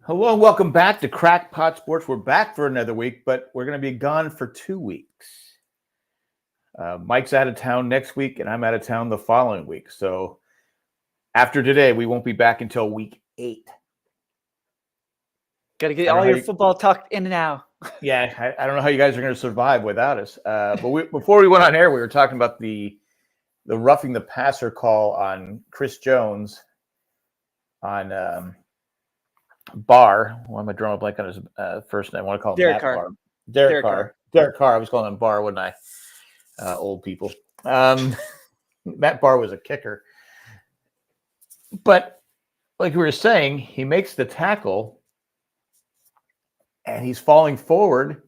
Hello and welcome back to Crackpot Sports. We're back for another week, but we're going to be gone for 2 weeks. Mike's out of town next week, and I'm out of town the following week. So after today, we won't be back until week 8. Got to get all your football tucked in now. Yeah, I don't know how you guys are going to survive without us. Before we went on air, we were talking about the roughing the passer call on Chris Jones on Barr. Why am I drawing a blank on his first name? I want to call him Derek Matt Carr. Barr. Derek Carr. I was calling him Barr, wouldn't I? Old people. Matt Barr was a kicker. But like we were saying, he makes the tackle and he's falling forward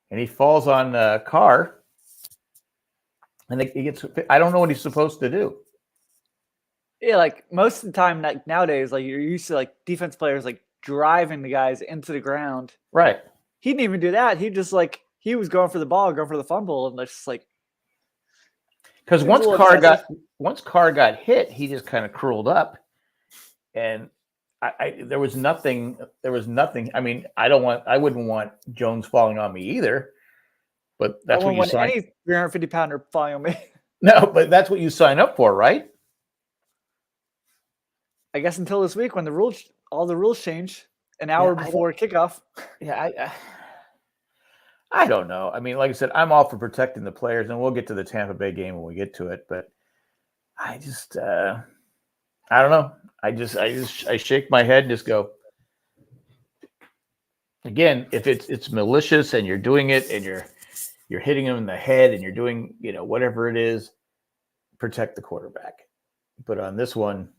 and he falls on Carr. And he gets, I don't know what he's supposed to do. Yeah, like most of the time, like nowadays, like you're used to like defense players like driving the guys into the ground. Right. He didn't even do that. He just like he was going for the ball, going for the fumble, and just like because once Carr got hit, he just kind of curled up, and there was nothing. I mean, I wouldn't want Jones falling on me either. But that's what you sign. Any 350-pounder falling on me. No, but that's what you sign up for, right? I guess until this week when all the rules change an hour before kickoff. Yeah, I don't know. I mean, like I said, I'm all for protecting the players, and we'll get to the Tampa Bay game when we get to it. But I just, I don't know. I shake my head and just go. Again, if it's malicious and you're doing it and you're hitting him in the head and you're doing whatever it is, protect the quarterback. But on this one,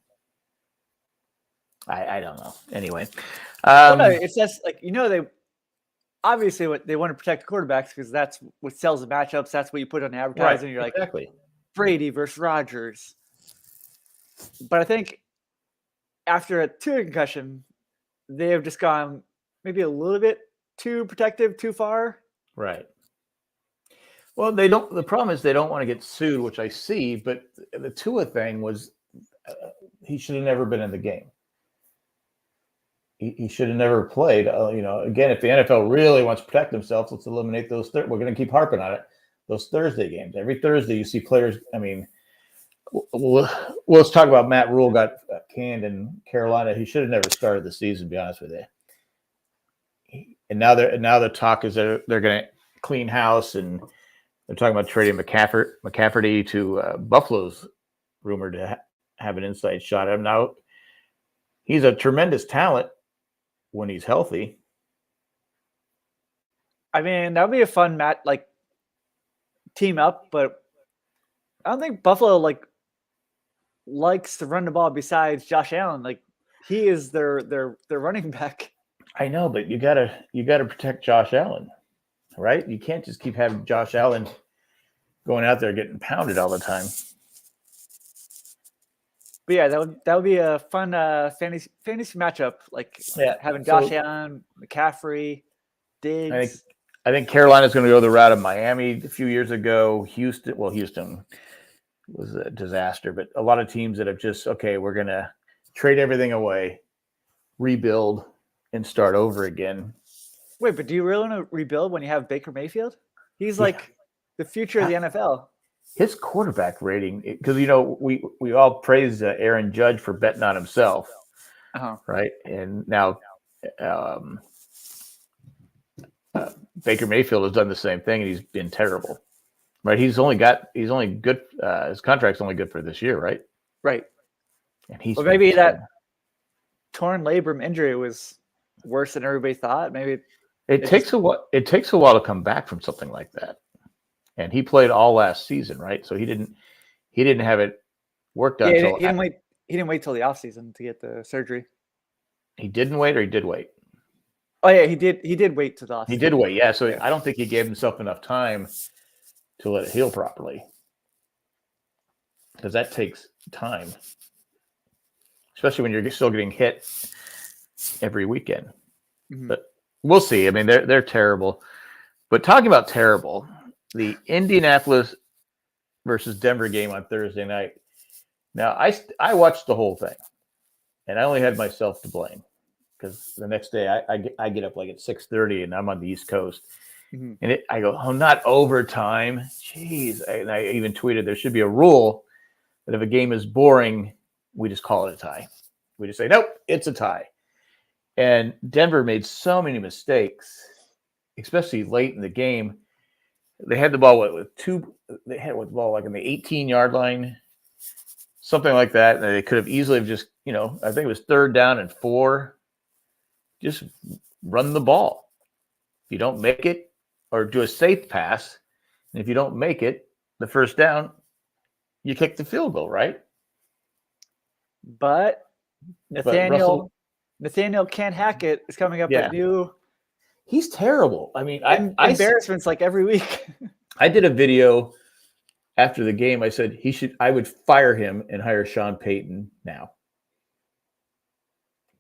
I don't know. Anyway, no, it's just like they obviously they want to protect the quarterbacks because that's what sells the matchups. That's what you put on advertising. Right, you're like exactly. Brady versus Rodgers. But I think after a Tua concussion, they have just gone maybe a little bit too protective, too far. Right. Well, they don't. The problem is they don't want to get sued, which I see. But the Tua thing was he should have never been in the game. He should have never played. Again, if the NFL really wants to protect themselves, let's eliminate those. We're going to keep harping on it. Those Thursday games. Every Thursday, you see players. I mean, let's talk about Matt Rule got canned in Carolina. He should have never started the season. To be honest with you. And now the talk is they're going to clean house, and they're talking about trading McCafferty to Buffalo's rumored to have an inside shot at him. Now he's a tremendous talent when he's healthy. I mean, that would be a fun team up, but I don't think Buffalo likes to run the ball besides Josh Allen. Like he is their running back. I know, but you gotta protect Josh Allen, right? You can't just keep having Josh Allen going out there getting pounded all the time. But yeah, that would be a fun fantasy matchup. Having Josh Allen, McCaffrey, Diggs. I think Carolina's going to go the route of Miami a few years ago. Houston was a disaster, but a lot of teams that have just we're going to trade everything away, rebuild, and start over again. Wait, but do you really want to rebuild when you have Baker Mayfield? He's like the future of the NFL. His quarterback rating, because we all praise Aaron Judge for betting on himself, right? And now Baker Mayfield has done the same thing, and he's been terrible, right? He's only good. His contract's only good for this year, right? Right. And he's maybe that torn labrum injury was worse than everybody thought. Maybe it takes a while. It takes a while to come back from something like that. And he played all last season, right? So he didn't have it worked out. He didn't wait till the offseason to get the surgery. He didn't wait, or he did wait. Oh yeah, he did wait to the offseason. He did wait, yeah. So I don't think he gave himself enough time to let it heal properly, because that takes time, especially when you're still getting hit every weekend. Mm-hmm. But we'll see. I mean, they're terrible. But talking about terrible. The Indianapolis versus Denver game on Thursday night. Now, I watched the whole thing, and I only had myself to blame. because the next day I get up like at 6:30 and I'm on the East Coast. Mm-hmm. And I go, oh, not overtime. Jeez. And I even tweeted there should be a rule that if a game is boring, we just call it a tie. We just say, nope, it's a tie. And Denver made so many mistakes, especially late in the game. They had the ball they had the ball like in the 18-yard line, something like that. And they could have easily just, I think it was 3rd down and 4. Just run the ball. If you don't make it, or do a safe pass, and if you don't make it, the first down, you kick the field goal, right? But Nathaniel Can't Hackett is coming up with new. He's terrible. I mean, embarrassments like every week. I did a video after the game. I said I would fire him and hire Sean Payton now,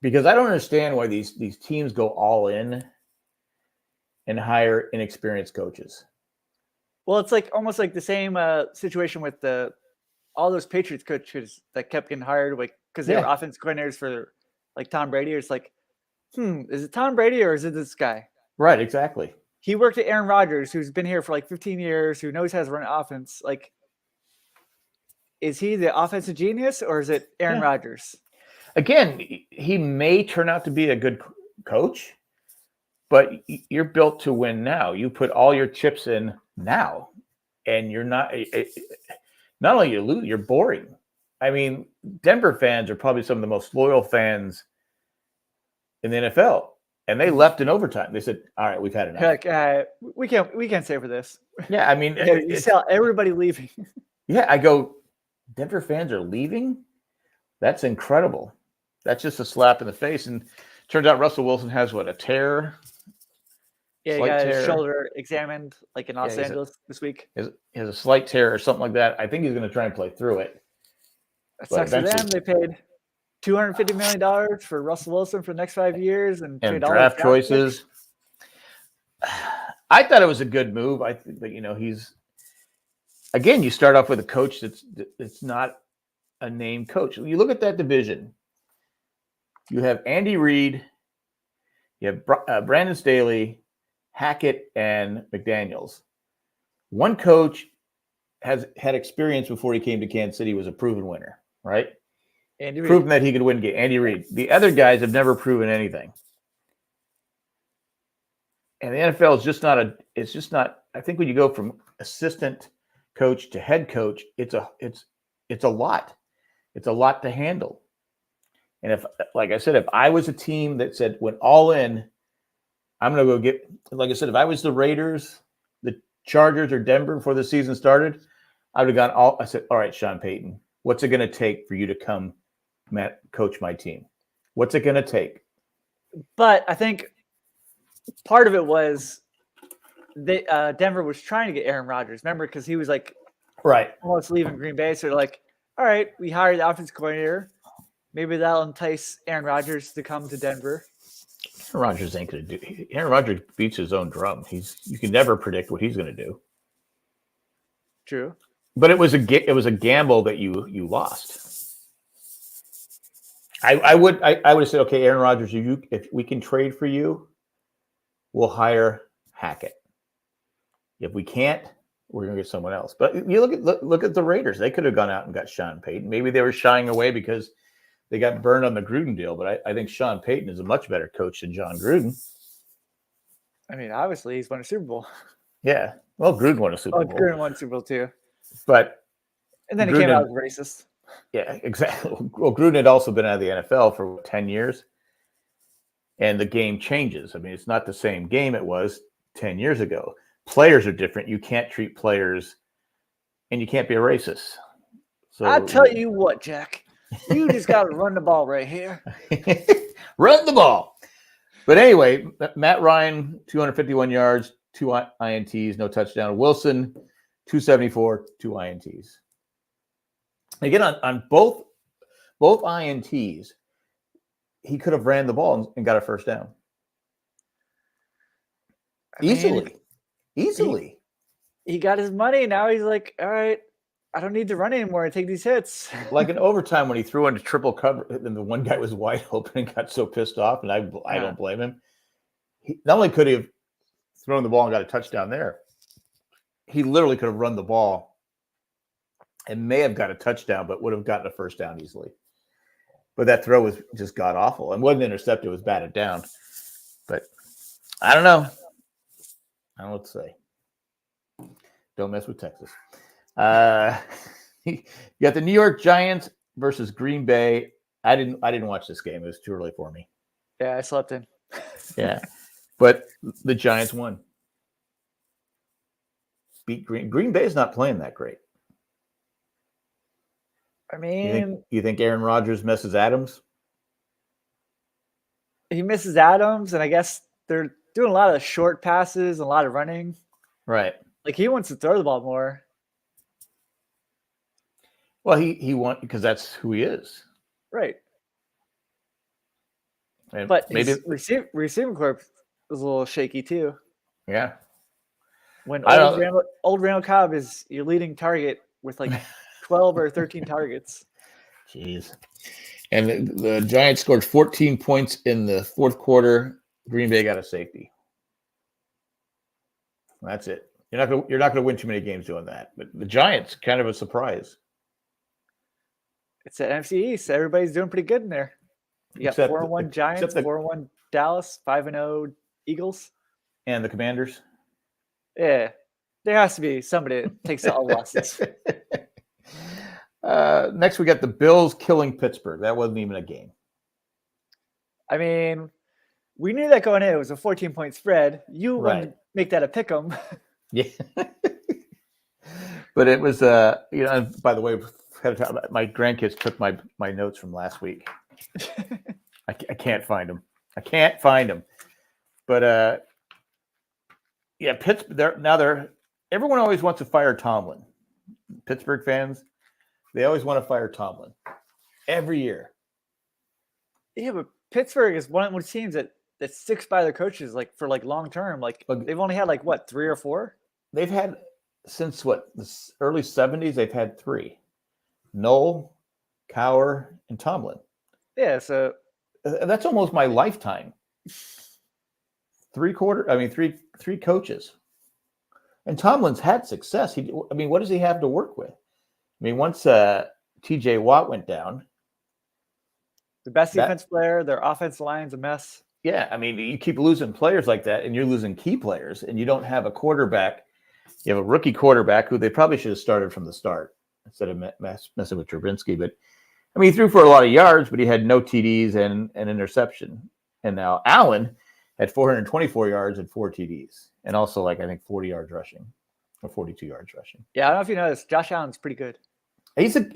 because I don't understand why these teams go all in and hire inexperienced coaches. Well, it's like almost like the same situation with all those Patriots coaches that kept getting hired, like because they were offensive coordinators for like Tom Brady. It's like, is it Tom Brady or is it this guy? Right, exactly. He worked at Aaron Rodgers, who's been here for like 15 years, who knows how to run an offense. Like, is he the offensive genius or is it Aaron Rodgers? Again, he may turn out to be a good coach, but you're built to win now. You put all your chips in now, and you're not only you lose, you're boring. I mean, Denver fans are probably some of the most loyal fans in the NFL, and they left in overtime. They said, "All right, we've had enough. Like, we can't stay for this." Yeah, I mean, you saw everybody leaving. Yeah, I go, Denver fans are leaving? That's incredible. That's just a slap in the face. And turns out Russell Wilson has a tear? Yeah, he got his shoulder examined like in Los Angeles this week. He has a slight tear or something like that. I think he's going to try and play through it. That sucks for them. They paid $250 million for Russell Wilson for the next 5 years and draft choices. I thought it was a good move. I think that, he's, again, you start off with a coach that's not a named coach. You look at that division. You have Andy Reid, you have Brandon Staley, Hackett, and McDaniels. One coach has had experience before he came to Kansas City, was a proven winner, right? Andy Reid. Proven that he could win game. Andy Reid. The other guys have never proven anything. And the NFL is just not I think when you go from assistant coach to head coach, it's a lot. It's a lot to handle. And if, like I said, if I was a team that said went all in, I'm going to go get, like I said, if I was the Raiders, the Chargers, or Denver before the season started, I would have gone I said, all right, Sean Payton, what's it going to take for you to come coach my team? What's it going to take? But I think part of it was Denver was trying to get Aaron Rodgers. Remember, because he was like almost leaving Green Bay. So they're like, all right, we hired the offensive coordinator. Maybe that'll entice Aaron Rodgers to come to Denver. Aaron Rodgers ain't going to do. Aaron Rodgers beats his own drum. You can never predict what he's going to do. True, but it was a gamble that you lost. I would have said, okay, Aaron Rodgers, if we can trade for you, we'll hire Hackett. If we can't, we're going to get someone else. But you look at the Raiders. They could have gone out and got Sean Payton. Maybe they were shying away because they got burned on the Gruden deal. But I think Sean Payton is a much better coach than John Gruden. I mean, obviously, he's won a Super Bowl. Yeah. Well, Gruden won a Super Bowl. Gruden won a Super Bowl too. And then he came out as racist. Yeah, exactly. Well, Gruden had also been out of the NFL for 10 years. And the game changes. I mean, it's not the same game it was 10 years ago. Players are different. You can't treat players, and you can't be a racist. So I tell you what, Jack, you just got to run the ball right here. Run the ball. But anyway, Matt Ryan, 251 yards, 2 INTs, no touchdown. Wilson, 274, 2 INTs. Again, on both INTs, he could have ran the ball and got a first down. Easily. He got his money. Now he's like, all right, I don't need to run anymore and take these hits. Like in overtime when he threw into triple cover, and the one guy was wide open and got so pissed off, and I don't blame him. He not only could he have thrown the ball and got a touchdown there, he literally could have run the ball and may have got a touchdown, but would have gotten a first down easily. But that throw was just god awful, and wasn't intercepted; it was batted down. But I don't know. I don't know what to say. Don't mess with Texas. You got the New York Giants versus Green Bay. I didn't watch this game. It was too early for me. Yeah, I slept in. Yeah, but the Giants won. Beat Green Bay is not playing that great. I mean, you think Aaron Rodgers misses Adams? He misses Adams, and I guess they're doing a lot of short passes and a lot of running. Right. Like he wants to throw the ball more. Well, he wants because that's who he is. Right. And but maybe his receiving corps was a little shaky too. Yeah. When old Randall Cobb is your leading target with like 12 or 13 targets. Jeez. And the Giants scored 14 points in the fourth quarter. Green Bay got a safety. That's it. You're not gonna win too many games doing that. But the Giants, kind of a surprise. It's at NFC East. Everybody's doing pretty good in there. You got 4-1 Giants, 4-1 Dallas, 5-0 Eagles, and the Commanders. Yeah, there has to be somebody that takes all losses. Next, we got the Bills killing Pittsburgh. That wasn't even a game. I mean, we knew that going in. It was a 14-point spread. You wouldn't make that a pick 'em. Yeah. But it was, by the way, my grandkids took my notes from last week. I can't find them. But, yeah, Pittsburgh, everyone always wants to fire Tomlin. Pittsburgh fans, they always want to fire Tomlin every year. Yeah, but Pittsburgh is one of the teams that sticks by their coaches for long term. They've only had 3 or 4? They've had since the early 70s, they've had 3. Knoll, Cowher, and Tomlin. Yeah, so that's almost my lifetime. 3 coaches. And Tomlin's had success. What does he have to work with? Once TJ Watt went down, the best defense player, their offensive line's a mess. Yeah, you keep losing players like that, and you're losing key players, and you don't have a quarterback. You have a rookie quarterback who they probably should have started from the start instead of messing with Trubinsky. But he threw for a lot of yards, but he had no TDs and an interception. And now Allen had 424 yards and 4 TDs, and also 40 yards rushing, or 42 yards rushing. Yeah, I don't know if you noticed, Josh Allen's pretty good. He's good.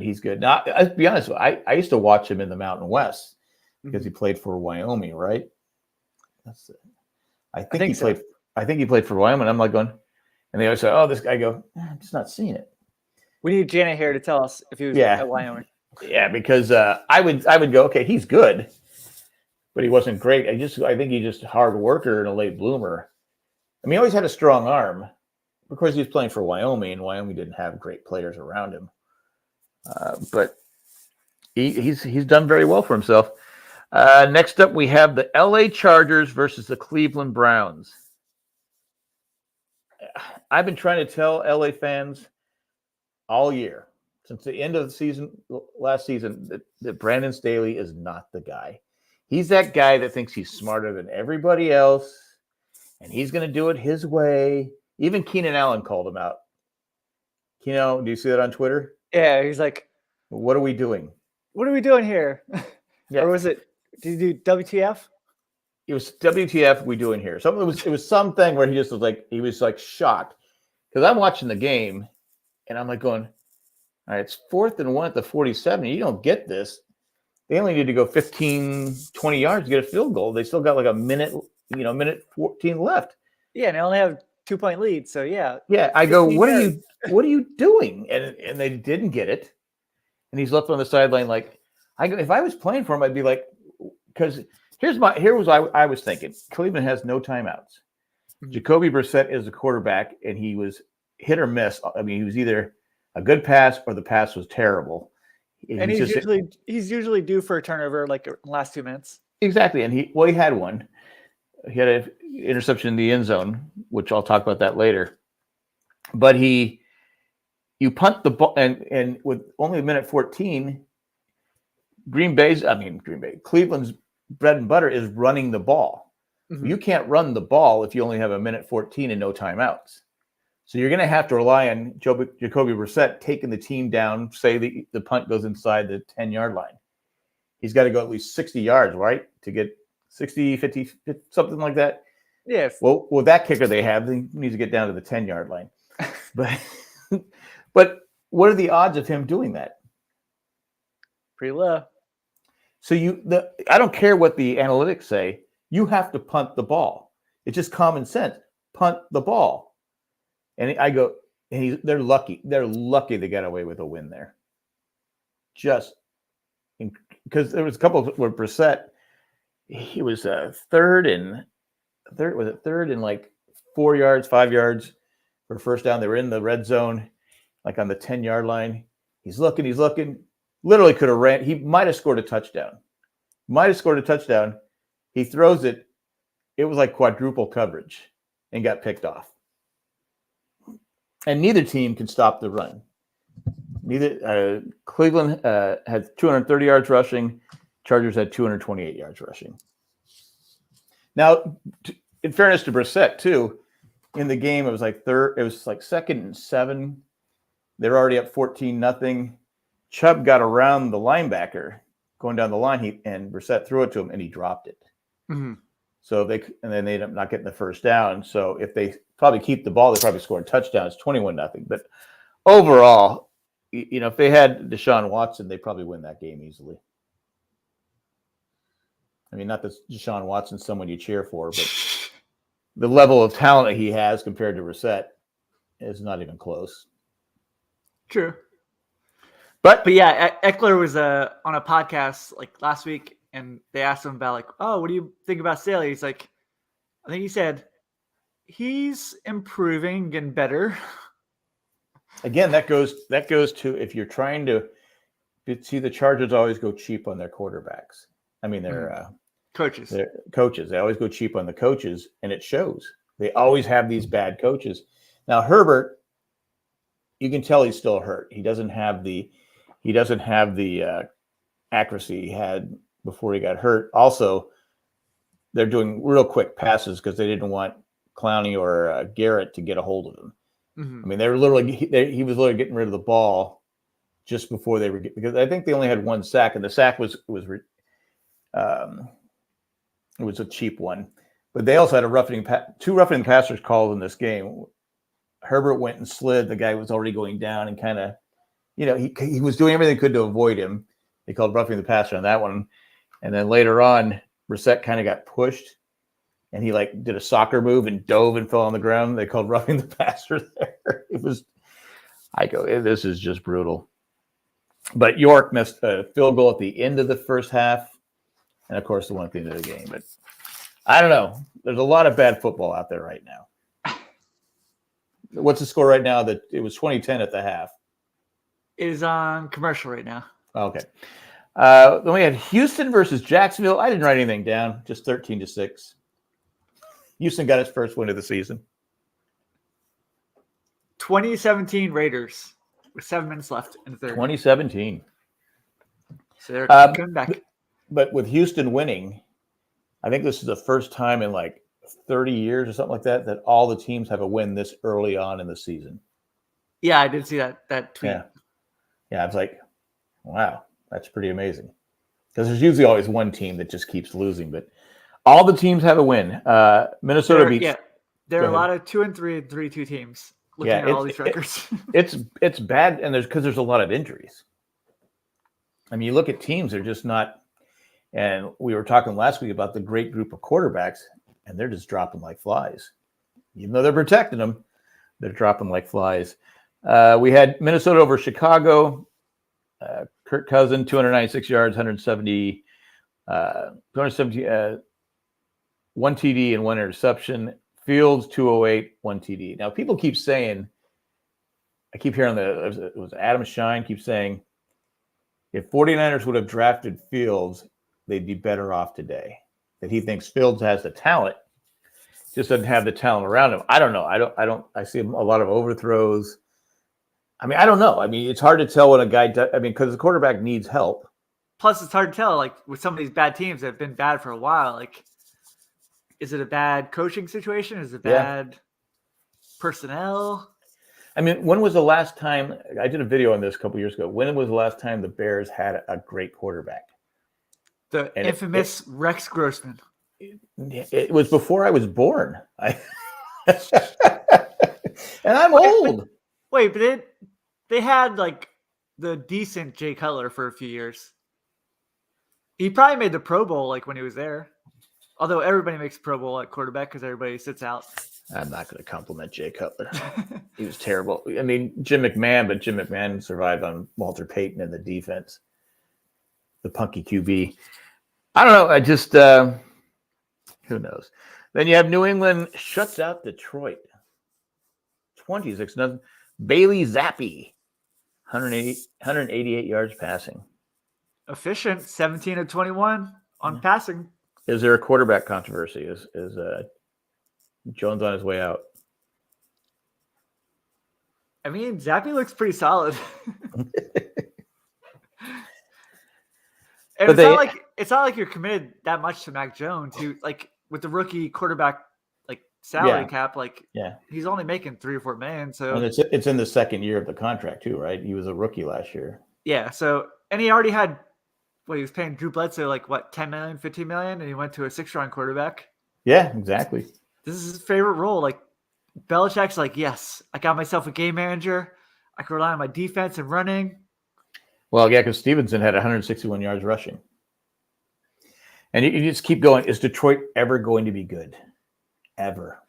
He's good. Now, I'll be honest, I used to watch him in the Mountain West because he played for Wyoming, right? I think he played for Wyoming. I'm going, and they always say, "Oh, this guy." I go, I'm just not seeing it. We need Janet here to tell us if he was at Wyoming. Yeah, because I would go, okay, he's good, but he wasn't great. I think he's just a hard worker and a late bloomer. He always had a strong arm. Of course, he was playing for Wyoming, and Wyoming didn't have great players around him. But he's done very well for himself. Next up, we have the LA Chargers versus the Cleveland Browns. I've been trying to tell LA fans all year, since the end of the season, last season, that Brandon Staley is not the guy. He's that guy that thinks he's smarter than everybody else, and he's going to do it his way. Even Keenan Allen called him out. Do you see that on Twitter? Yeah, he's like, what are we doing? What are we doing here? Yeah. Or was it, did you do WTF? It was WTF we doing here. So it was something where he was shocked. Because I'm watching the game, and I'm going, all right, it's 4th and 1 at the 47. You don't get this. They only need to go 15, 20 yards to get a field goal. They still got a minute, minute 14 left. Yeah, and they only have 2-point lead. So yeah. Yeah, I go, what are you doing? And they didn't get it. And he's left on the sideline I go, if I was playing for him, I'd be because I was thinking. Cleveland has no timeouts. Mm-hmm. Jacoby Brissett is the quarterback, and he was hit or miss. I mean, he was either a good pass or the pass was terrible. And he's usually due for a turnover like in the last 2 minutes. Exactly. And he had one. He had an interception in the end zone, which I'll talk about that later. But you punt the ball, and with only a minute 14, Cleveland's bread and butter is running the ball. Mm-hmm. You can't run the ball if you only have a minute 14 and no timeouts. So you're going to have to rely on Jacoby Brissett taking the team down. Say the punt goes inside the 10-yard line. He's got to go at least 60 yards, right, to get 60, 50, something like that. Yes. Well, with that kicker they have, they need to get down to the 10-yard line. But what are the odds of him doing that? Pretty low. So I don't care what the analytics say. You have to punt the ball. It's just common sense. Punt the ball. And I go, they're lucky. They're lucky they got away with a win there. Because there was a couple where Brissett, he was third and like 4 yards, 5 yards for first down. They were in the red zone, like on the 10-yard line. He's looking. Literally could have ran. He might have scored a touchdown. He throws it. It was like quadruple coverage and got picked off. And neither team can stop the run. Cleveland had 230 yards rushing. Chargers had 228 yards rushing. Now, in fairness to Brissett, too, in the game, it was like 2nd and 7. They were already up 14-0. Chubb got around the linebacker going down the line, and Brissett threw it to him, and he dropped it. Mm-hmm. So then they ended up not getting the first down. So if they probably keep the ball, they probably score a touchdown. It's 21-0. But overall, if they had Deshaun Watson, they probably win that game easily. I mean, not that Deshaun Watson's someone you cheer for, but the level of talent that he has compared to Brissett is not even close. True. But yeah, Eckler was on a podcast like last week, and they asked him about like, oh, what do you think about Staley? He's like, I think he said, he's improving, getting better. Again, that goes to if you're trying to see the Chargers always go cheap on their quarterbacks. I mean, they're coaches. They're coaches. They always go cheap on the coaches, and it shows. They always have these bad coaches. Now Herbert, you can tell he's still hurt. He doesn't have the accuracy he had before he got hurt. Also, they're doing real quick passes because they didn't want Clowney or Garrett to get a hold of him. Mm-hmm. I mean, he was literally getting rid of the ball just before they were because I think they only had one sack, and the sack was a cheap one. But they also had two roughing passers called in this game. Herbert went and slid. The guy was already going down and kind of, he was doing everything he could to avoid him. They called roughing the passer on that one. And then later on, Brissett kind of got pushed, and he did a soccer move and dove and fell on the ground. They called roughing the passer there. This is just brutal. But York missed a field goal at the end of the first half, and of course the one at the end of the game. But I don't know. There's a lot of bad football out there right now. What's the score right now? That it was 20-10 at the half. It is on commercial right now. Okay. Then we had Houston versus Jacksonville. I didn't write anything down. Just 13-6. Houston got its first win of the season. 2017 Raiders with 7 minutes left in the third. 2017. So they're coming back. But with Houston winning, I think this is the first time in 30 years or something like that all the teams have a win this early on in the season. Yeah, I did see that tweet. Yeah, it's like, wow, that's pretty amazing. Because there's usually always one team that just keeps losing, but all the teams have a win. Minnesota beats. Yeah, there are a lot of 2-3 and 3-2 teams looking at all these records. It's bad, and there's a lot of injuries. I mean, you look at teams; they're just not. And we were talking last week about the great group of quarterbacks, and they're just dropping like flies. Even though they're protecting them, they're dropping like flies. We had Minnesota over Chicago. Kirk Cousins, 296 yards, 270, 1 TD and 1 interception. Fields, 208, 1 TD. Now, people keep saying I keep hearing it was Adam Shine keeps saying, if 49ers would have drafted Fields, they'd be better off today. That he thinks Fields has the talent, just doesn't have the talent around him. I don't know. I see a lot of overthrows. I mean, I don't know. I mean, it's hard to tell when a guy does. I mean, because the quarterback needs help. Plus, it's hard to tell, like, with some of these bad teams that have been bad for a while, like, is it a bad coaching situation? Is it bad personnel? I mean, when was the last time – I did a video on this a couple years ago. When was the last time the Bears had a great quarterback? The infamous Rex Grossman. It was before I was born. And I'm old. Wait, but they had, like, the decent Jay Cutler for a few years. He probably made the Pro Bowl, like, when he was there. Although everybody makes Pro Bowl at quarterback because everybody sits out. I'm not going to compliment Jay Cutler. He was terrible. I mean, Jim McMahon survived on Walter Payton in the defense. The punky QB. I don't know. I just, who knows? Then you have New England shuts out Detroit. 26-0. Bailey Zappi, 188 yards passing. Efficient, 17 of 21 on passing. Is there a quarterback controversy? Is Jones on his way out? I mean, Zappi looks pretty solid. And it's not like you're committed that much to Mac Jones, who, like, with the rookie quarterback, like, salary cap, like, he's only making $3 or $4 million. So and it's in the second year of the contract too, right? He was a rookie last year. Yeah. So, and he already had, he was paying Drew Bledsoe like what, 10 million, 15 million, and he went to a 6th-round quarterback. Yeah, exactly. This is his favorite role. Like, Belichick's like, yes, I got myself a game manager. I can rely on my defense and running. Well, yeah, because Stevenson had 161 yards rushing. And you just keep going. Is Detroit ever going to be good? Ever.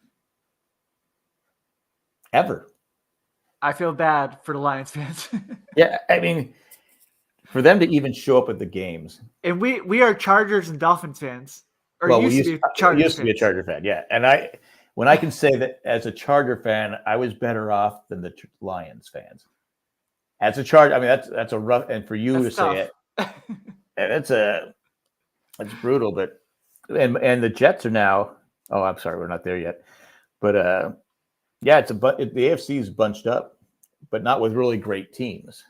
I feel bad for the Lions fans. Yeah, I mean, for them to even show up at the games. And we are Chargers and Dolphins fans. Or Well, used to be a Charger fan, yeah. And when I can say that as a Charger fan, I was better off than the Lions fans. As a Charger, I mean, that's a rough, and for you to say it, that's brutal. But and the Jets are now. Oh, I'm sorry, we're not there yet. But yeah, the AFC is bunched up, but not with really great teams.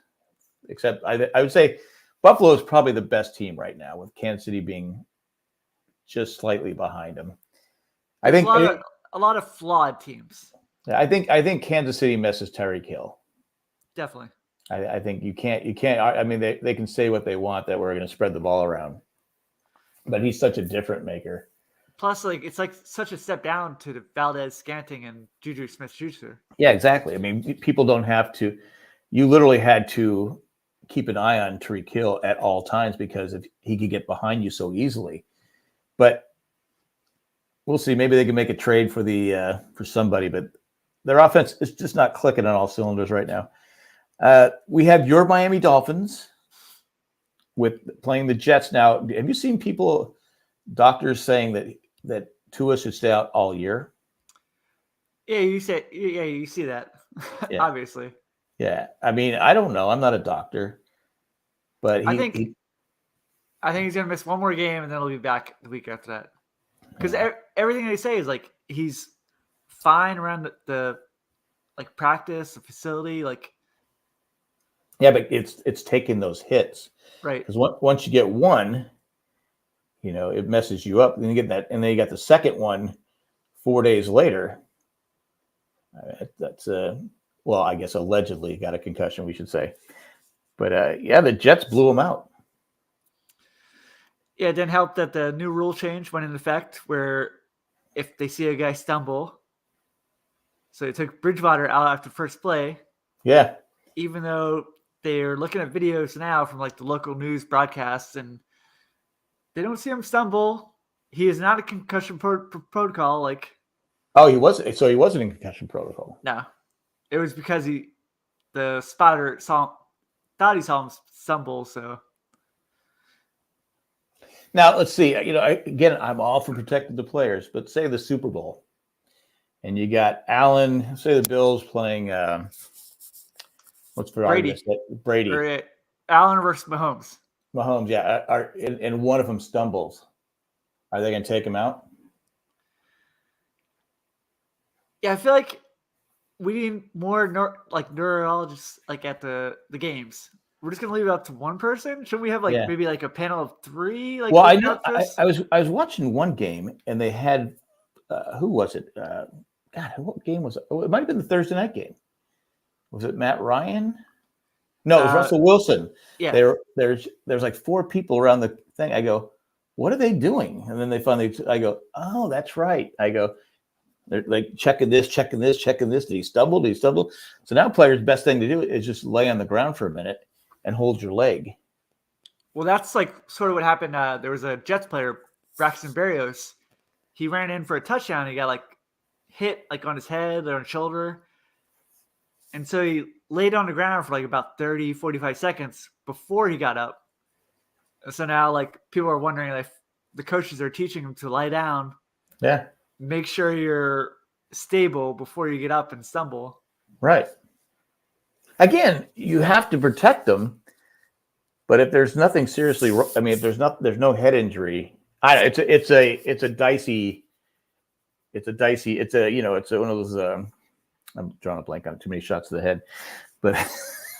Except I would say Buffalo is probably the best team right now, with Kansas City being just slightly behind them. I think a lot of flawed teams. I think Kansas City misses Tyreek Hill. Definitely. I think you can't. I mean, they can say what they want that we're going to spread the ball around, but he's such a difference maker. Plus, like, it's like such a step down to the Valdez-Scantling and Juju Smith-Schuster. Yeah, exactly. I mean, people don't have to. You literally had to keep an eye on Tyreek Hill at all times because he could get behind you so easily. But we'll see. Maybe they can make a trade for somebody, but their offense is just not clicking on all cylinders right now. We have your Miami Dolphins with playing the Jets now. Have you seen doctors saying that Tua should stay out all year? Yeah, you see that. Yeah. Obviously. Yeah. I mean, I don't know. I'm not a doctor, but I think he's going to miss one more game and then he'll be back the week after that. Because everything they say is like he's fine around the like practice, the facility, like. Yeah, but it's taking those hits, right? Because once you get one, it messes you up. Then you get that, and then you got the second one 4 days later. That's well, I guess allegedly got a concussion, we should say. But yeah, the Jets blew him out. Yeah, it didn't help that the new rule change went into effect where if they see a guy stumble, so they took Bridgewater out after first play. Yeah. Even though they're looking at videos now from like the local news broadcasts and they don't see him stumble. He is not a concussion protocol. Like, oh, he wasn't. So he wasn't in concussion protocol. No, it was because the spotter thought he saw him stumble. So now let's see. Again, I'm all for protecting the players, but say the Super Bowl, and you got Allen. Say the Bills playing What's for Brady. argument's sake? Brady. Or Allen versus Mahomes. Mahomes, yeah. And one of them stumbles. Are they going to take him out? Yeah, I feel like we need more neurologists like at the games. We're just gonna leave it up to one person. Should we have Yeah. maybe like a panel of 3? Like, Well, I looking know out for us? I was watching one game and they had who was it? God, what game was it? Oh, it might have been the Thursday night game. Was it Matt Ryan? No, it was Russell Wilson. Yeah. There's like 4 people around the thing. I go, what are they doing? And then I go, oh, that's right. I go, they're like checking this. Did he stumble? So now players' best thing to do is just lay on the ground for a minute and hold your leg. Well, that's like sort of what happened. There was a Jets player, Braxton Berrios. He ran in for a touchdown. He got like hit like on his head or on his shoulder. And so he laid on the ground for like about 30, 45 seconds before he got up. And so now like people are wondering if the coaches are teaching him to lie down. Yeah. Make sure you're stable before you get up and stumble. Right. Again, you have to protect them, but if there's nothing seriously, I mean, if there's no head injury, it's a dicey, it's one of those. I'm drawing a blank on too many shots to the head, but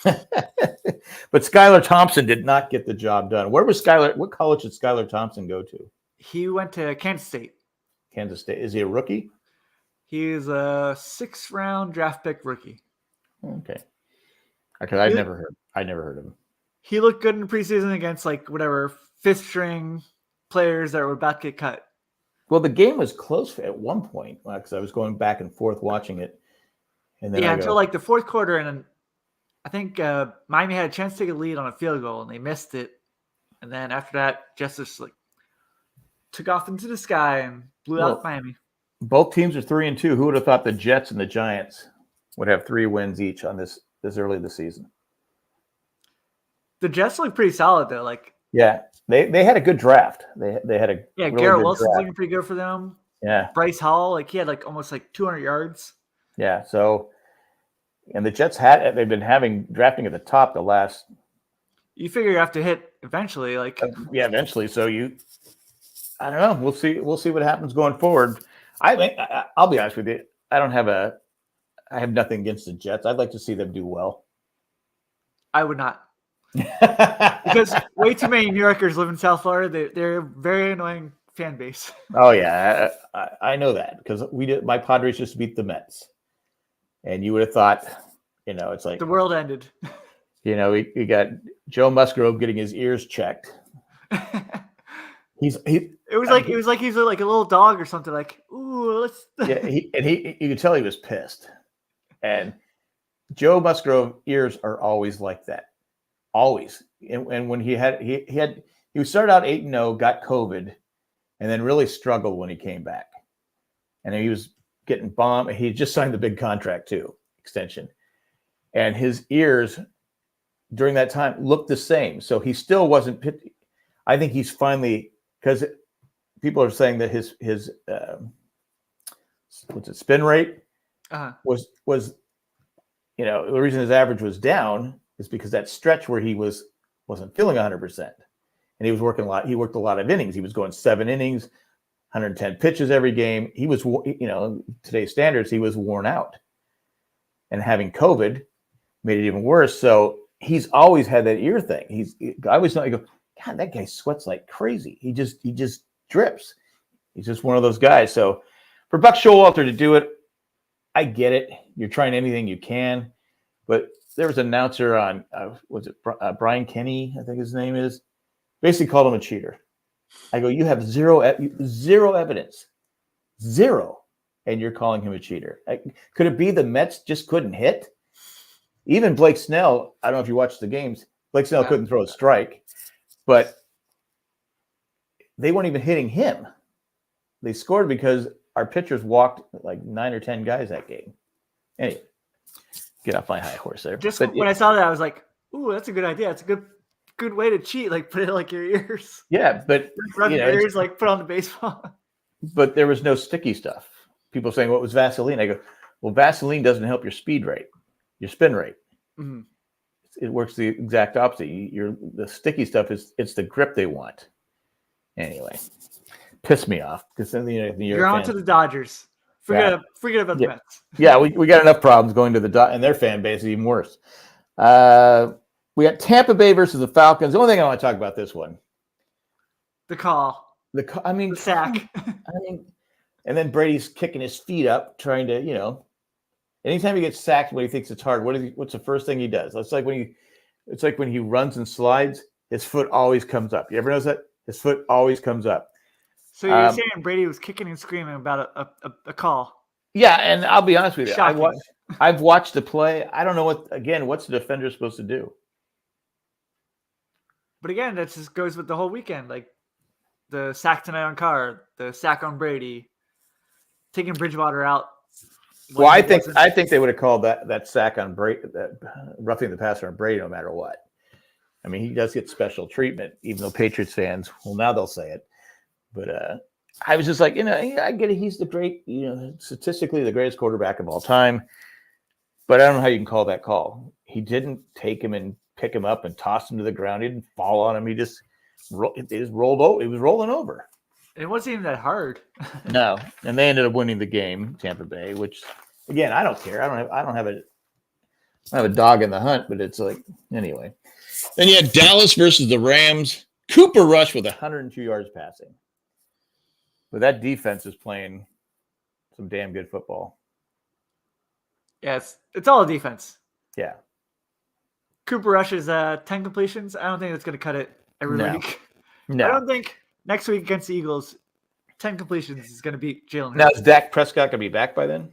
but Skylar Thompson did not get the job done. Where was Skylar? What college did Skylar Thompson go to? He went to Kansas State. Kansas State. Is he a rookie? He is a 6th round draft pick rookie. Okay. Because I never heard of him. He looked good in the preseason against like whatever 5th string players that were about to get cut. Well, the game was close at one point because I was going back and forth watching it. And then until like the 4th quarter, and then I think Miami had a chance to take a lead on a field goal and they missed it. And then after that, Justice like took off into the sky and blew out Miami. Both teams are 3-2. Who would have thought the Jets and the Giants would have 3 wins each on this early this season? The Jets look pretty solid though. Like, yeah, they had a good draft. They had a really Garrett good Wilson's draft. looking pretty good for them. Yeah, Bryce Hall, like he had like almost like 200 yards. Yeah, so and the Jets they've been drafting at the top the last. You figure you have to hit eventually, like eventually. So I don't know. We'll see what happens going forward. I think I'll be honest with you. I have nothing against the Jets. I'd like to see them do well. I would not. Because way too many New Yorkers live in South Florida. They're a very annoying fan base. Oh yeah, I know that because my Padres just beat the Mets, and you would have thought, it's like the world ended. We got Joe Musgrove getting his ears checked. It was like he's like a little dog or something. Like, ooh, let's. Yeah, you could tell he was pissed, and Joe Musgrove ears are always like that. Always. And when he started out 8-0, got COVID, and then really struggled when he came back. And he was getting bombed. He just signed the big contract too, extension. And his ears during that time looked the same. So he still wasn't pitched. I think he's finally, because people are saying that his spin rate was the reason his average was down is because that stretch where he wasn't feeling 100%, and he was working a lot. He worked a lot of innings. He was going 7 innings, 110 pitches every game. He was, today's standards, he was worn out, and having COVID made it even worse. So he's always had that ear thing. I always know. I go, God, that guy sweats like crazy. He just drips. He's just one of those guys. So for Buck Showalter to do it, I get it. You're trying anything you can, but there was an announcer on, Brian Kenny, I think his name is, basically called him a cheater. I go, you have zero evidence, zero, and you're calling him a cheater. Could it be the Mets just couldn't hit? Even Blake Snell, I don't know if you watched the games, Blake Snell couldn't throw a strike, but they weren't even hitting him. They scored because our pitchers walked like 9 or 10 guys that game. Anyway, get off my high horse there. When I saw that, I was like, "Ooh, that's a good idea. It's a good way to cheat. Like put it like your ears." Yeah, but run your ears, like put on the baseball. But there was no sticky stuff. People saying, "What was Vaseline?" I go, "Well, Vaseline doesn't help your speed rate, your spin rate." Mm-hmm. it works the exact opposite. The sticky stuff it's the grip they want. Anyway, piss me off because then you're on to the Dodgers. Forget about the Mets. Yeah, we got enough problems going to the Dodgers, and their fan base is even worse. We got Tampa Bay versus the Falcons. The only thing I want to talk about this one, the call. The sack. And then Brady's kicking his feet up, trying to, anytime he gets sacked when he thinks it's hard, what's the first thing he does? It's like when he runs and slides, his foot always comes up. You ever notice that? His foot always comes up. So you're saying Brady was kicking and screaming about a call? Yeah, and I'll be honest with you. Shocking. I've watched the play. I don't know what's the defender supposed to do? But again, that just goes with the whole weekend. Like the sack tonight on Carr, the sack on Brady, taking Bridgewater out. Well, I think they would have called that sack on Brady, that roughing the passer on Brady, no matter what. I mean, he does get special treatment, even though Patriots fans, well, now they'll say it. But I was just like, I get it. He's the great, statistically the greatest quarterback of all time. But I don't know how you can call that call. He didn't take him and pick him up and toss him to the ground. He didn't fall on him. He just rolled over. He was rolling over. It wasn't even that hard. No, and they ended up winning the game, Tampa Bay. Which, again, I don't care. I don't have a dog in the hunt. But it's like anyway. Then you had Dallas versus the Rams. Cooper Rush with 102 yards passing. But that defense is playing some damn good football. Yes, it's all defense. Yeah. Cooper Rush is 10 completions. I don't think that's going to cut it every week. No. I don't think next week against the Eagles, 10 completions is going to beat Jalen Hurts. Now, is Dak Prescott going to be back by then?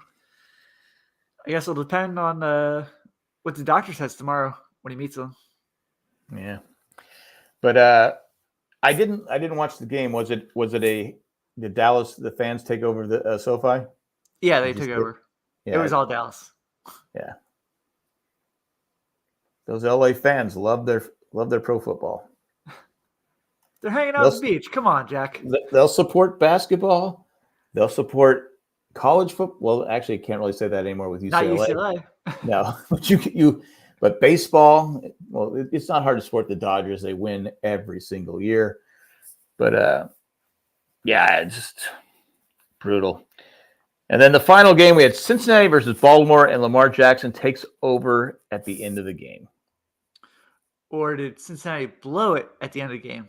I guess it'll depend on what the doctor says tomorrow when he meets them. Yeah. But I didn't watch the game. Was it did the fans take over the SoFi? Yeah, they took over. Yeah. It was all Dallas. Yeah. Those LA fans love their pro football. They're hanging out on the beach. Come on, Jack. They'll support basketball. They'll support college football. Well, actually, can't really say that anymore with UCLA. Not UCLA. No, but baseball. Well, it's not hard to support the Dodgers. They win every single year. But yeah, it's just brutal. And then the final game, we had Cincinnati versus Baltimore, and Lamar Jackson takes over at the end of the game. Or did Cincinnati blow it at the end of the game?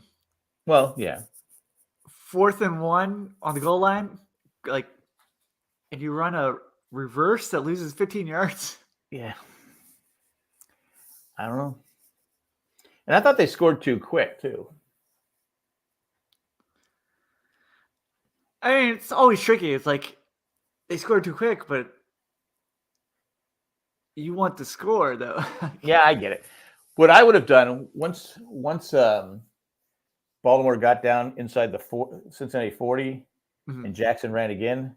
Well, yeah. 4th and 1 on the goal line, and you run a reverse that loses 15 yards. Yeah. I don't know. And I thought they scored too quick, too. I mean, it's always tricky. It's like they scored too quick, but you want to score, though. Yeah, I get it. What I would have done once Baltimore got down inside the Cincinnati 40 and Jackson ran again,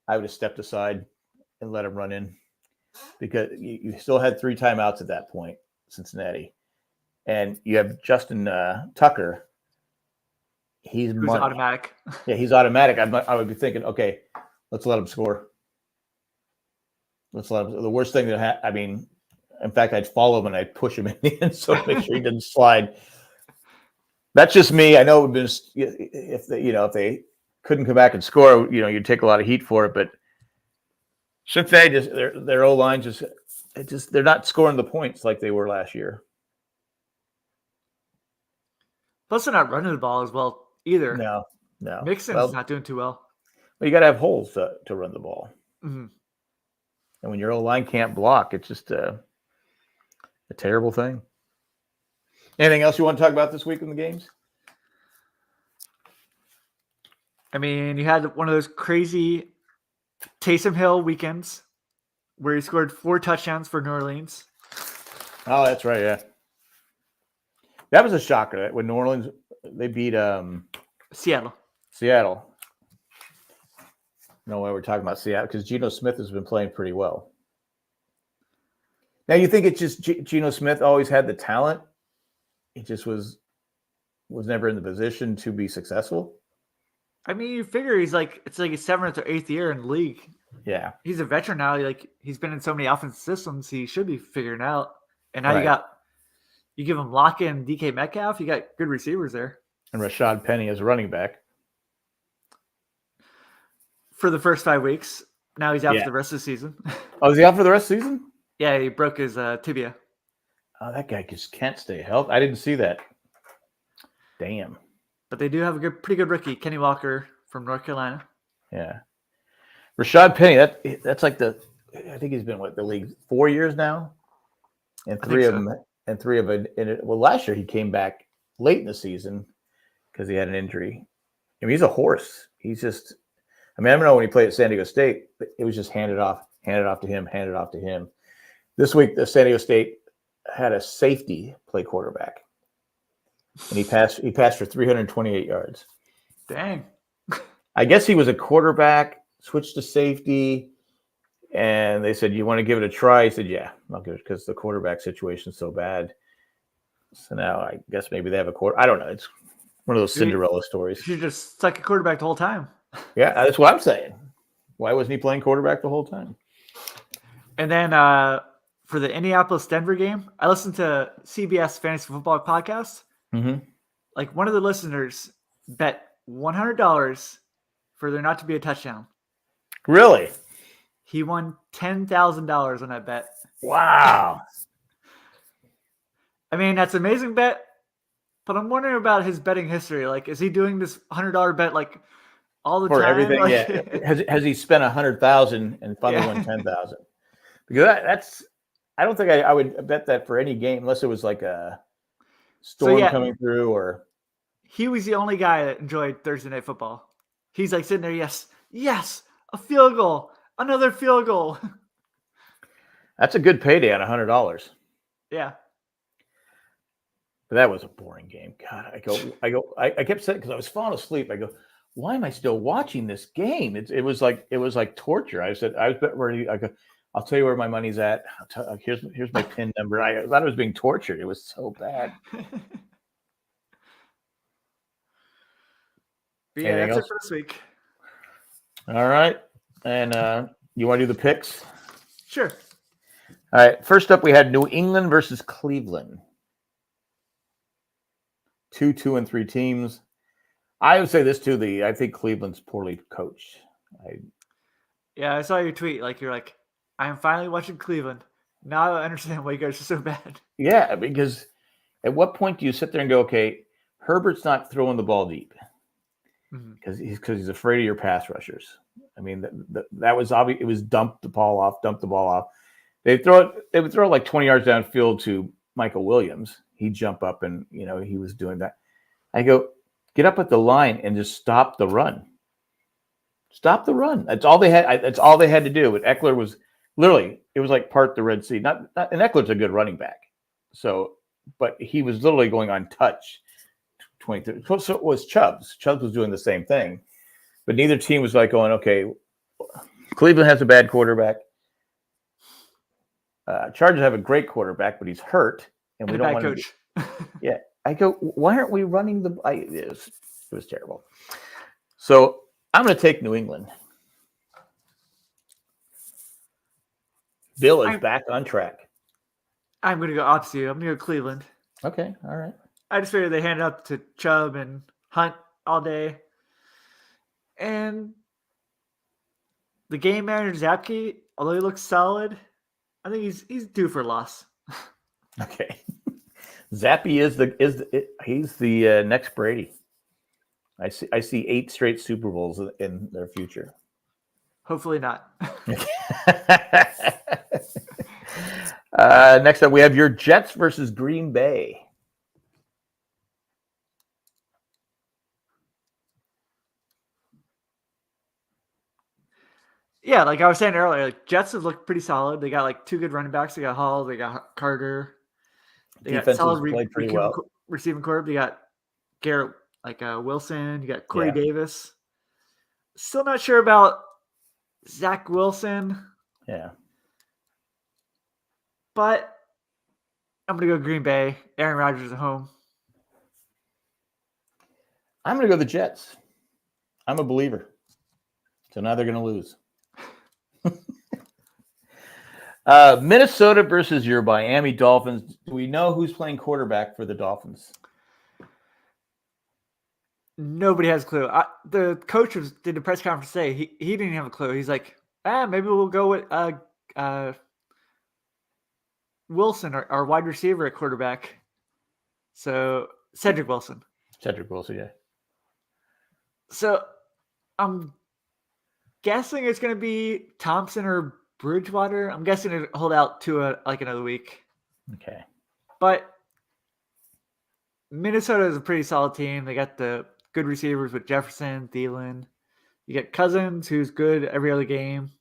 I would have stepped aside and let him run in because you still had 3 timeouts at that point, Cincinnati. And you have Justin Tucker. He's automatic. Yeah, he's automatic. I would be thinking, okay, let's let him score. Let's let him. The worst thing in fact, I'd follow him and I'd push him in the end zone to make sure he didn't slide. That's just me. I know it would have been if they couldn't come back and score, you'd take a lot of heat for it. But Cincinnati their O-line they're not scoring the points like they were last year. Plus, they're not running the ball as well either. No. Mixon's not doing too well. Well, you got to have holes to run the ball. Mm-hmm. And when your O-line can't block, it's just a terrible thing. Anything else you want to talk about this week in the games? I mean, you had one of those crazy Taysom Hill weekends where he scored 4 touchdowns for New Orleans. Oh, that's right, yeah. That was a shocker. When New Orleans, they beat Seattle. No way we're talking about Seattle because Geno Smith has been playing pretty well. Now, you think it's just Geno Smith always had the talent? He just was never in the position to be successful? I mean, you figure it's like his 7th or 8th year in the league. Yeah. He's a veteran now. He's been in so many offensive systems, he should be figuring out. And now you got You give him Lockett and DK Metcalf, you got good receivers there. And Rashad Penny as a running back. For the first 5 weeks. Now he's out Yeah. for the rest of the season. Oh, is he out for the rest of the season? Yeah, he broke his tibia. Oh, that guy just can't stay healthy. I didn't see that. Damn. But they do have a pretty good rookie, Kenny Walker from North Carolina. Yeah. Rashad Penny, that's like I think he's been the league 4 years now. And three of them. Well, last year he came back late in the season because he had an injury. I mean, he's a horse. He's just, I don't know when he played at San Diego State, but it was just handed off to him. This week, the San Diego State had a safety play quarterback. And he passed for 328 yards. Dang. I guess he was a quarterback, switched to safety, and they said, "You want to give it a try?" He said, "Yeah, I'll give it," because the quarterback situation is so bad. So now I guess maybe they have a quarter. I don't know. It's one of those Cinderella stories. You should just stuck a quarterback the whole time. Yeah, that's what I'm saying. Why wasn't he playing quarterback the whole time? And then for the Indianapolis-Denver game, I listened to CBS Fantasy Football Podcast. Mm-hmm. Like one of the listeners bet $100 for there not to be a touchdown. Really? He won $10,000 on that bet. Wow. I mean, that's an amazing bet, but I'm wondering about his betting history. Like, is he doing this $100 bet like all the For time? everything? Like, Yeah. Has he spent $100,000 and finally won $10,000? Because that's. I don't think I would bet that for any game unless it was like a storm coming through or. He was the only guy that enjoyed Thursday Night Football. He's like sitting there, yes, a field goal, another field goal. That's a good payday on $100. Yeah. But that was a boring game. God, I kept saying, because I was falling asleep. I go, why am I still watching this game? It was like torture. I said, I was ready. I go, I'll tell you where my money's at. Here's my PIN number. I thought I was being tortured. It was so bad. But yeah, that's it for this week. All right. And you want to do the picks? Sure. All right. First up, we had New England versus Cleveland. 2-2-3 teams. I would say this too. I think Cleveland's poorly coached. Yeah, I saw your tweet. Like you're like, I am finally watching Cleveland. Now I understand why you guys are so bad. Yeah, because at what point do you sit there and go, okay, Herbert's not throwing the ball deep because he's afraid of your pass rushers. I mean, that was obvious. It was dump the ball off. They would throw it like 20 yards downfield to Michael Williams. He'd jump up and, he was doing that. I go, get up at the line and just stop the run. Stop the run. That's all they had. That's all they had to do. But Eckler was literally, it was like part the Red Sea. And Eckler's a good running back. So, but he was literally going untouched. 23. So it was Chubbs. Chubbs was doing the same thing. But neither team was like going, okay, Cleveland has a bad quarterback. Chargers have a great quarterback, but he's hurt. And we don't want coach. Yeah. I go, why aren't we running it was terrible. So I'm going to take New England. Bill is back on track. I'm going to go opposite you. I'm going to go Cleveland. Okay. All right. I just figured they handed up to Chubb and Hunt all day. And the game manager, Zapke, although he looks solid, I think he's due for a loss. Okay. Zappy he's the next Brady. I see 8 straight Super Bowls in their future. Hopefully not. Next up, we have your Jets versus Green Bay. Yeah, like I was saying earlier, like Jets have looked pretty solid. They got like 2 good running backs. They got Hall, they got Carter. They got solid receiving corp. They got Garrett, Wilson. You got Corey Davis. Still not sure about Zach Wilson. Yeah. But I'm going to go Green Bay. Aaron Rodgers at home. I'm going to go the Jets. I'm a believer. So now they're going to lose. Minnesota versus your Miami Dolphins. Do we know who's playing quarterback for the Dolphins? Nobody has a clue. The coach did a press conference today. He didn't have a clue. He's like, maybe we'll go with Wilson, our wide receiver at quarterback. So Cedric Wilson. Yeah. So I'm guessing it's going to be Thompson or Bridgewater. I'm guessing to hold out to another week. Okay. But Minnesota is a pretty solid team. They got the good receivers with Jefferson, Thielen. You get Cousins, who's good every other game.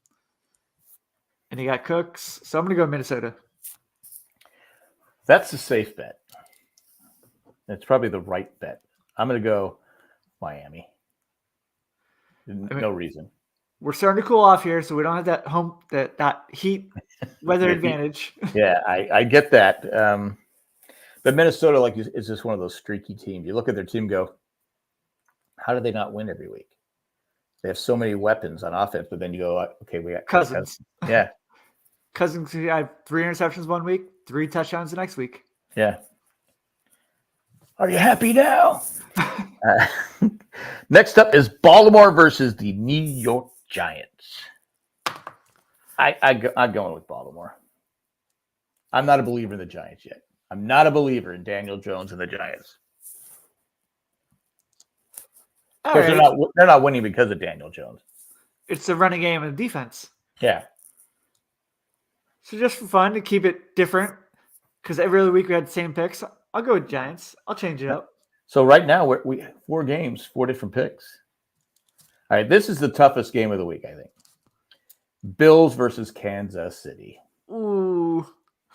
And you got Cooks. So I'm going to go Minnesota. That's a safe bet. It's probably the right bet. I'm going to go Miami. No reason. We're starting to cool off here, so we don't have that heat weather advantage. Yeah, I get that. But Minnesota, is just one of those streaky teams. You look at their team, go, how do they not win every week? They have so many weapons on offense, but then you go, okay, we got Cousins. Yeah. Cousins had 3 interceptions one week, 3 touchdowns the next week. Yeah. Are you happy now? Next up is Baltimore versus the New York Giants. I'm going with Baltimore. I'm not a believer in the Giants yet. I'm not a believer in Daniel Jones and the Giants. Of course, they're not winning because of Daniel Jones. It's the running game and the defense. Yeah. So just for fun to keep it different, because every other week we had the same picks, I'll go with Giants. I'll change it up. So right now we 4 games, 4 different picks. All right, this is the toughest game of the week, I think. Bills versus Kansas City. Ooh.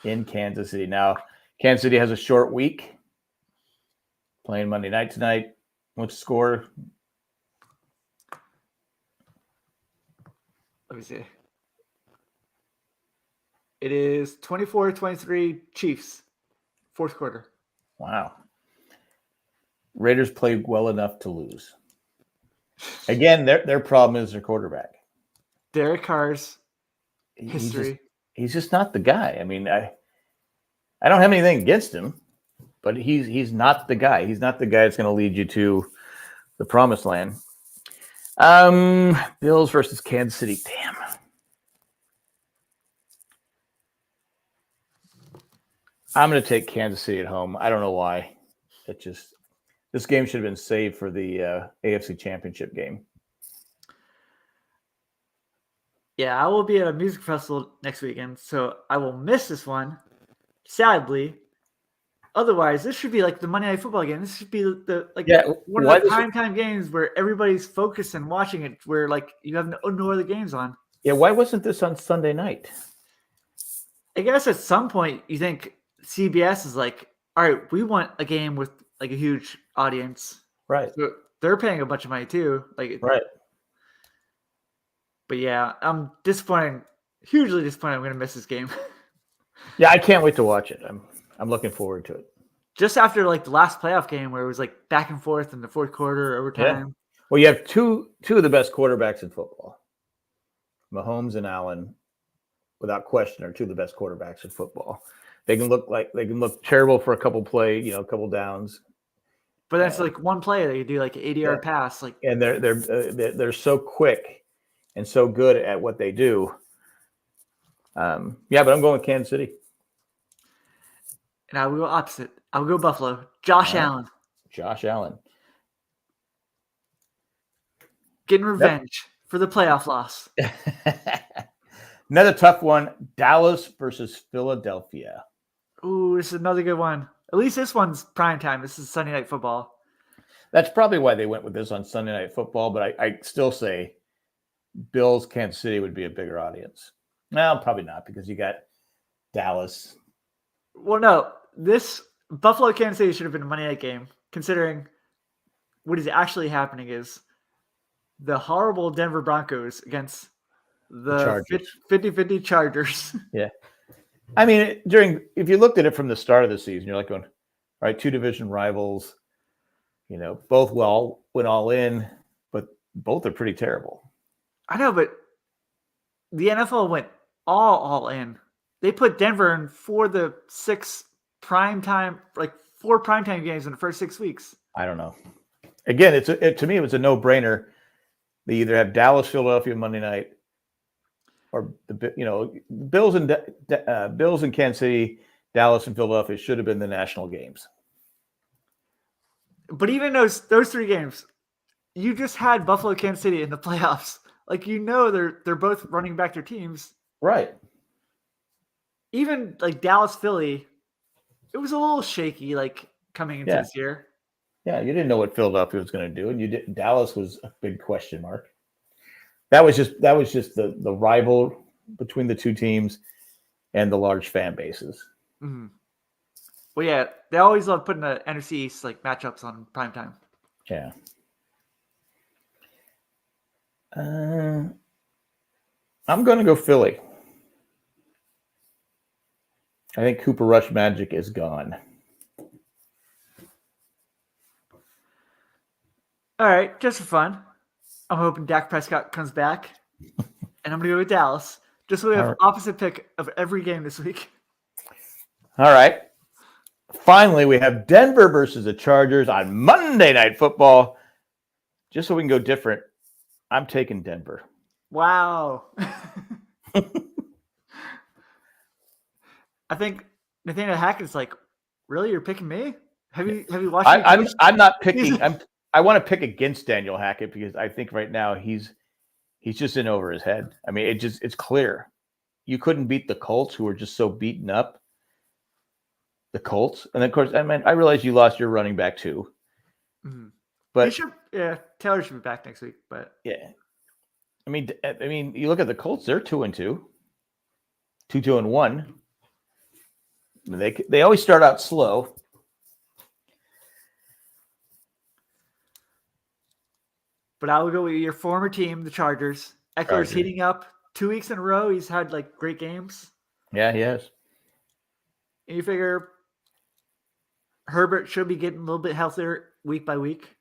In Kansas City. Now, Kansas City has a short week. Playing Monday night tonight. What's the score? Let me see. It is 24-23 Chiefs. 4th quarter. Wow. Raiders played well enough to lose. Again, their problem is their quarterback. Derek Carr's history. He's just not the guy. I mean, I don't have anything against him, but he's not the guy. He's not the guy that's going to lead you to the promised land. Bills versus Kansas City. Damn. I'm going to take Kansas City at home. I don't know why. This game should have been saved for the AFC Championship game. Yeah, I will be at a music festival next weekend, so I will miss this one, sadly. Otherwise, this should be like the Monday Night Football game. This should be one of the primetime games where everybody's focused and watching it, where you have no other games on. Yeah, why wasn't this on Sunday night? I guess at some point you think CBS is like, all right, we want a game with a huge audience. Right. So they're paying a bunch of money too. Right. But yeah, I'm disappointed. Hugely disappointed I'm going to miss this game. Yeah, I can't wait to watch it. I'm looking forward to it. Just after the last playoff game where it was back and forth in the 4th quarter, overtime. Yeah. Well, you have two of the best quarterbacks in football. Mahomes and Allen, without question, are 2 of the best quarterbacks in football. They can look terrible for a couple couple downs. But that's one play they do an 80-yard pass. And they're so quick and so good at what they do. But I'm going with Kansas City. And I will go opposite. I will go Buffalo. Josh Allen. Getting revenge for the playoff loss. Another tough one. Dallas versus Philadelphia. Ooh, this is another good one. At least this one's prime time. This is Sunday Night Football. That's probably why they went with this on Sunday Night Football, but I still say Bills, Kansas City would be a bigger audience. No, probably not, because you got Dallas. Well, no. This Buffalo, Kansas City should have been a Monday night game, considering what is actually happening is the horrible Denver Broncos against the 50-50 Chargers. Yeah. I mean, if you looked at it from the start of the season, you're going, all right, 2 division rivals, both went all in, but both are pretty terrible. I know, but the NFL went all in. they put Denver in four primetime games in the first 6 weeks. I don't know. Again, to me, it was a no-brainer. They either have Dallas, Philadelphia Monday night, or Bills and Kansas City, Dallas and Philadelphia should have been the national games. But even those 3 games, you just had Buffalo, Kansas City in the playoffs. Like they're both running back their teams. Right. Even like Dallas, Philly, it was a little shaky like coming into this year. Yeah, you didn't know what Philadelphia was going to do, and Dallas was a big question mark. That was just the rival between the two teams and the large fan bases. Mm-hmm. Well, yeah, they always love putting the NFC East like matchups on primetime. Yeah. I'm going to go Philly. I think Cooper Rush magic is gone. All right, just for fun, I'm hoping Dak Prescott comes back, and I'm going to go with Dallas. Just so we have opposite pick of every game this week. All right. Finally, we have Denver versus the Chargers on Monday Night Football. Just so we can go different, I'm taking Denver. Wow. I think Nathaniel Hackett's like, really? You're picking me? Have you watched? I'm not picking. I want to pick against Daniel Hackett because I think right now he's just in over his head. I mean, it's clear. You couldn't beat the Colts, who were just so beaten up. The Colts, and of course, I realize you lost your running back too. Mm-hmm. But Taylor should be back next week. But yeah, I mean, you look at the Colts; they're 2-2, 2-1. They always start out slow. But I will go with your former team, the Chargers. Eckler's heating up 2 weeks in a row. He's had like great games. Yeah, he has. And you figure Herbert should be getting a little bit healthier week by week.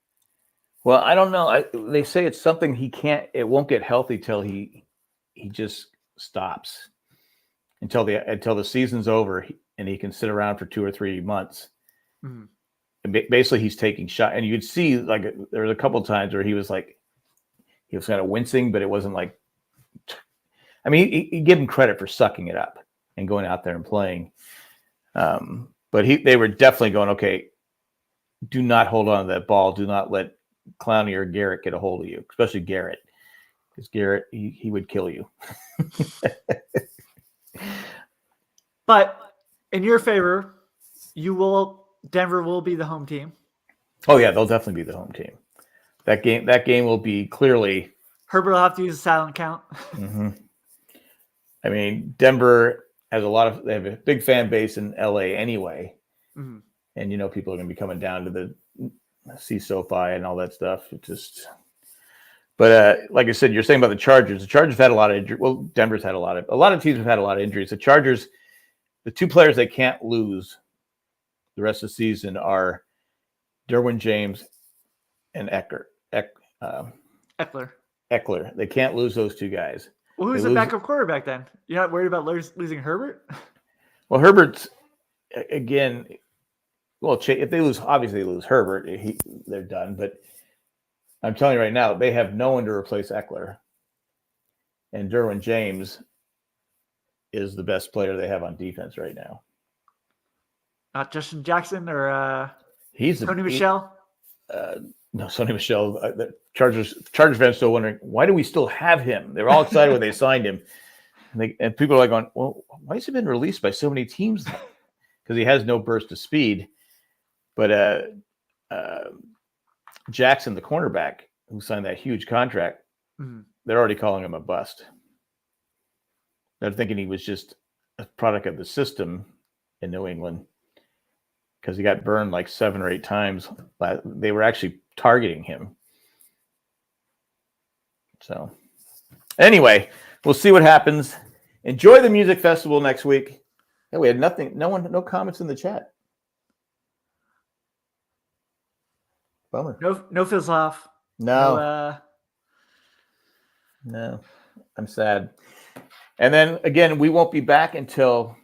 Well, I don't know. They say it's something it won't get healthy till he just stops until the season's over and he can sit around for 2 or 3 months. Mm-hmm. And basically he's taking shots, and you could see like there was a couple of times where he was kind of wincing, but it wasn't like, I mean, he give him credit for sucking it up and going out there and playing. But they were definitely going, okay, do not hold on to that ball. Do not let Clowney or Garrett get a hold of you, especially Garrett, because Garrett, he would kill you. But in your favor, Denver will be the home team. Oh yeah, they'll definitely be the home team. That game will be clearly. Herbert will have to use a silent count. Mm-hmm. I mean, Denver has they have a big fan base in LA anyway. Mm-hmm. And people are going to be coming down to the see SoFi and all that stuff. But like I said, you're saying about the Chargers. The Chargers have had a lot of injuries. Well, Denver's had a lot of teams have had a lot of injuries. The Chargers, the 2 players they can't lose the rest of the season are Derwin James and Eckler. Eckler. They can't lose those 2 guys. Well, who's the backup quarterback then? You're not worried about losing Herbert? Well, Herbert's again. Well, if they lose, obviously they lose Herbert. They're done. But I'm telling you right now, they have no one to replace Eckler. And Derwin James is the best player they have on defense right now. Not Justin Jackson or Tony Michel? No, Sony Michel. The Chargers fans still wondering, why do we still have him? They're all excited when they signed him. And people are like going, well, why has he been released by so many teams? Because he has no burst of speed. But Jackson, the cornerback, who signed that huge contract, they're already calling him a bust. They're thinking he was just a product of the system in New England because he got burned like 7 or 8 times. They were actually targeting him. So anyway, we'll see what happens. Enjoy the music festival next week. Yeah, we had nothing, no comments in the chat. Bummer. No feels off. No, I'm sad. And then again, we won't be back until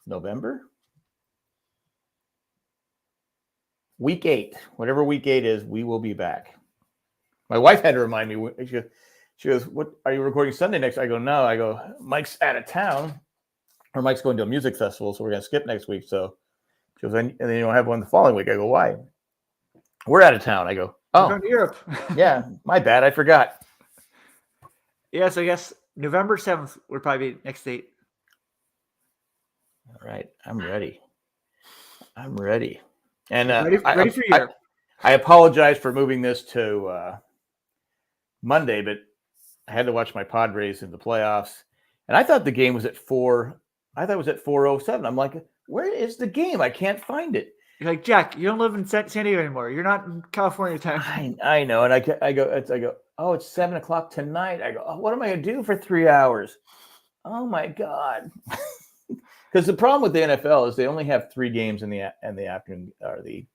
November. Week 8, whatever week 8 is, we will be back. My wife had to remind me. She goes, "What are you recording Sunday next?" I go, "No." I go, "Mike's out of town, or Mike's going to a music festival, so we're going to skip next week." So she goes, "And then you don't have one the following week." I go, "Why?" "We're out of town." I go, We're "Oh, going to Europe. yeah, my bad. I forgot." Yeah, so I guess November 7th would probably be next date. All right, I'm ready. I'm ready. And ready for Europe. I apologize for moving this to Monday, but I had to watch my Padres in the playoffs, and I thought the game was at 4. I thought it was at 4:07. I'm like, "Where is the game? I can't find it." You're like, Jack, you don't live in San Diego anymore. You're not in California time. I know, and I go, "Oh, it's 7:00 tonight." I go, "Oh, what am I going to do for 3 hours?" Oh my god! Because the problem with the NFL is they only have 3 games in the afternoon or the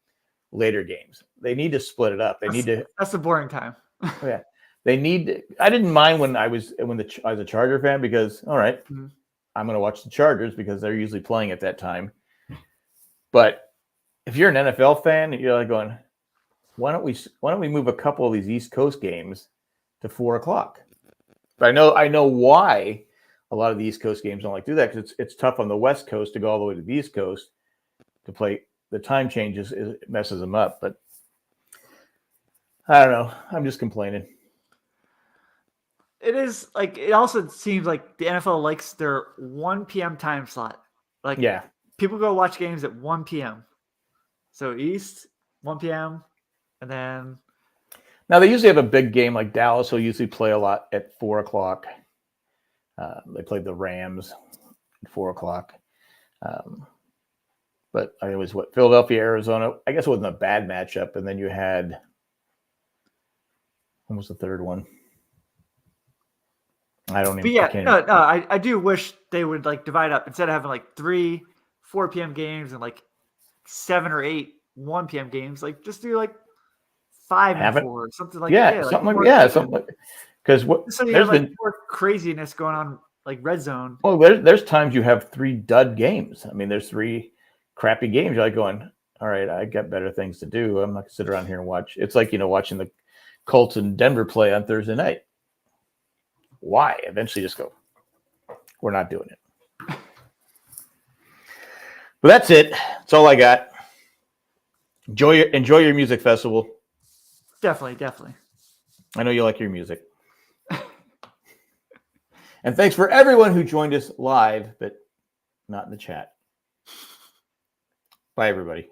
later games. They need to split it up. That's the boring time. Yeah, they need. I didn't mind when I was a Charger fan because all right, I'm going to watch the Chargers because they're usually playing at that time. But if you're an NFL fan, you're like going, why don't we move a couple of these East Coast games to 4:00? But I know why a lot of the East Coast games don't like to do that because it's tough on the West Coast to go all the way to the East Coast to play. The time changes, it messes them up. But I don't know. I'm just complaining. It is like it also seems like the NFL likes their 1 p.m. time slot. Like Yeah, people go watch games at 1 p.m. So East 1 p.m. and then now they usually have a big game like Dallas will usually play a lot at 4:00. They played the Rams at 4:00. But it was Philadelphia, Arizona. I guess it wasn't a bad matchup. And then you had, what was the third one? I don't even. But yeah, I do wish they would like divide up instead of having like 3 4 p.m. games and like 7 or 8 1 p.m. games. Like just do like 5 and 4, something like that. Something like because so you have like more craziness going on, like red zone. Well, there's times you have 3 dud games. I mean, there's 3 crappy games. You're like going, all right, I got better things to do. I'm not gonna sit around here and watch. It's like watching the Colts and Denver play on Thursday night. Why? Eventually, just go. We're not doing it. But that's it. That's all I got. Enjoy your music festival. Definitely. I know you like your music. And thanks for everyone who joined us live, but not in the chat. Bye, everybody.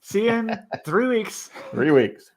See you in 3 weeks. 3 weeks.